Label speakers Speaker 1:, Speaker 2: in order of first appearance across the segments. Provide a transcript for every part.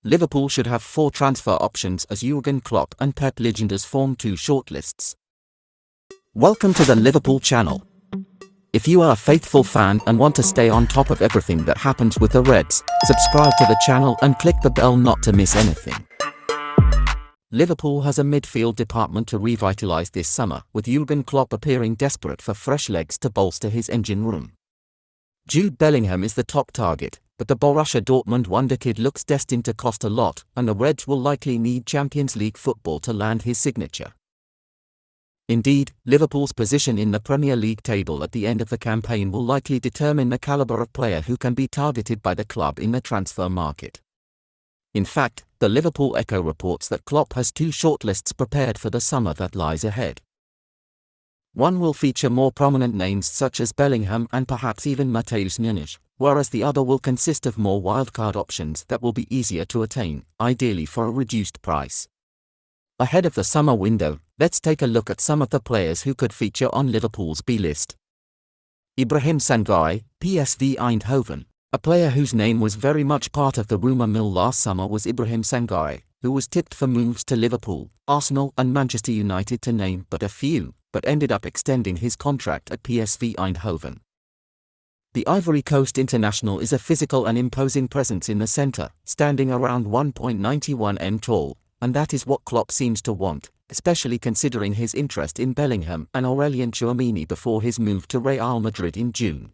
Speaker 1: Liverpool should have 4 transfer options as Jürgen Klopp and Pep legenders form 2 shortlists. Welcome to the Liverpool channel. If you are a faithful fan and want to stay on top of everything that happens with the Reds, subscribe to the channel and click the bell not to miss anything. Liverpool has a midfield department to revitalize this summer, with Jürgen Klopp appearing desperate for fresh legs to bolster his engine room. Jude Bellingham is the top target, but the Borussia Dortmund wonderkid looks destined to cost a lot, and the Reds will likely need Champions League football to land his signature. Indeed, Liverpool's position in the Premier League table at the end of the campaign will likely determine the caliber of player who can be targeted by the club in the transfer market. In fact, the Liverpool Echo reports that Klopp has 2 shortlists prepared for the summer that lies ahead. One will feature more prominent names such as Bellingham and perhaps even Matheus Nunes, whereas the other will consist of more wildcard options that will be easier to attain, ideally for a reduced price. Ahead of the summer window, let's take a look at some of the players who could feature on Liverpool's B list. Ibrahim Sone PSV Eindhoven. A player whose name was very much part of the rumour mill last summer was Ibrahim Sone, who was tipped for moves to Liverpool, Arsenal and Manchester United to name but a few, but ended up extending his contract at PSV Eindhoven. The Ivory Coast international is a physical and imposing presence in the centre, standing around 1.91 m tall, and that is what Klopp seems to want, especially considering his interest in Bellingham and Aurelien Tchouameni before his move to Real Madrid in June.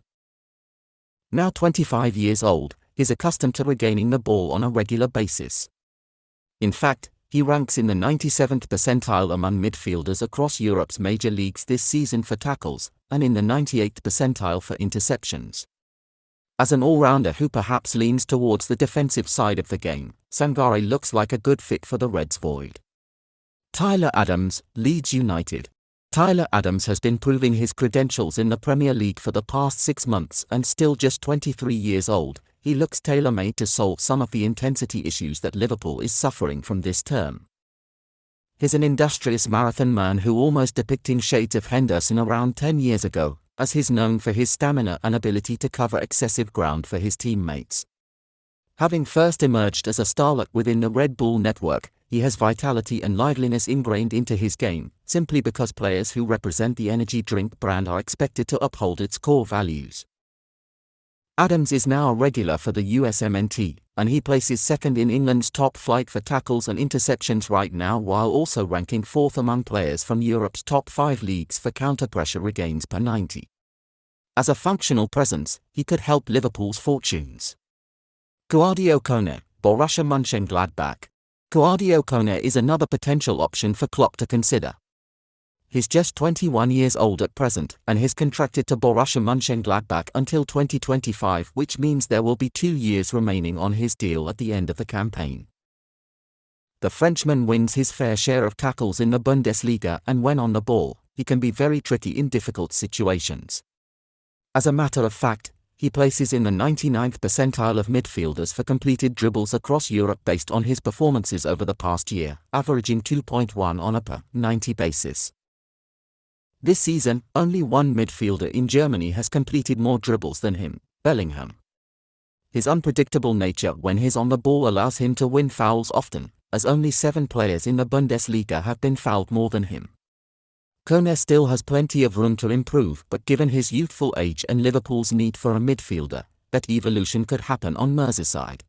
Speaker 1: Now 25 years old, he's accustomed to regaining the ball on a regular basis. In fact, he ranks in the 97th percentile among midfielders across Europe's major leagues this season for tackles, and in the 98th percentile for interceptions. As an all-rounder who perhaps leans towards the defensive side of the game, Sone looks like a good fit for the Reds' void. Tyler Adams, Leeds United. Tyler Adams has been proving his credentials in the Premier League for the past 6 months, and still just 23 years old, he looks tailor-made to solve some of the intensity issues that Liverpool is suffering from this term. He's an industrious marathon man who almost depicting shades of Henderson around 10 years ago, as he's known for his stamina and ability to cover excessive ground for his teammates. Having first emerged as a starlet within the Red Bull network, he has vitality and liveliness ingrained into his game, simply because players who represent the energy drink brand are expected to uphold its core values. Adams is now a regular for the USMNT, and he places second in England's top flight for tackles and interceptions right now, while also ranking 4th among players from Europe's top 5 leagues for counter-pressure regains per 90. As a functional presence, he could help Liverpool's fortunes. Jude Bellingham, Borussia Munchen Gladbach. Jude Bellingham is another potential option for Klopp to consider. He's just 21 years old at present, and he's contracted to Borussia Mönchengladbach until 2025, which means there will be 2 years remaining on his deal at the end of the campaign. The Frenchman wins his fair share of tackles in the Bundesliga, and when on the ball, he can be very tricky in difficult situations. As a matter of fact, he places in the 99th percentile of midfielders for completed dribbles across Europe based on his performances over the past year, averaging 2.1 on a per 90 basis. This season, only one midfielder in Germany has completed more dribbles than him, Bellingham. His unpredictable nature when he's on the ball allows him to win fouls often, as only 7 players in the Bundesliga have been fouled more than him. Kone still has plenty of room to improve, but given his youthful age and Liverpool's need for a midfielder, that evolution could happen on Merseyside.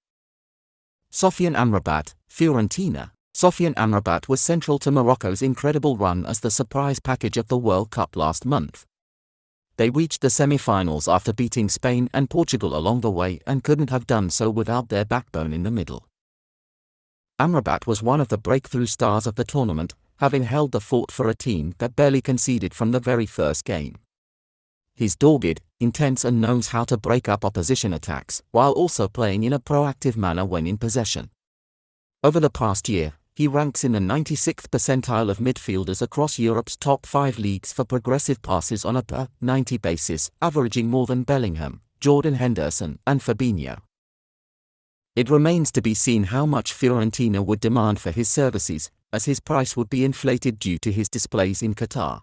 Speaker 1: Sofiane Amrabat, Fiorentina. Sofiane Amrabat was central to Morocco's incredible run as the surprise package of the World Cup last month. They reached the semi-finals after beating Spain and Portugal along the way, and couldn't have done so without their backbone in the middle. Amrabat was one of the breakthrough stars of the tournament, having held the fort for a team that barely conceded from the very first game. He's dogged, intense and knows how to break up opposition attacks, while also playing in a proactive manner when in possession. Over the past year, he ranks in the 96th percentile of midfielders across Europe's top 5 leagues for progressive passes on a per 90 basis, averaging more than Bellingham, Jordan Henderson and Fabinho. It remains to be seen how much Fiorentina would demand for his services, as his price would be inflated due to his displays in Qatar.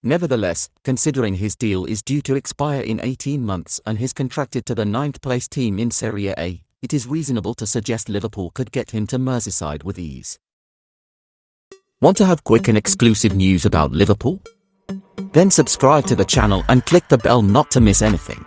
Speaker 1: Nevertheless, considering his deal is due to expire in 18 months and he's contracted to the 9th-place team in Serie A, it is reasonable to suggest Liverpool could get him to Merseyside with ease. Want to have quick and exclusive news about Liverpool? Then subscribe to the channel and click the bell not to miss anything.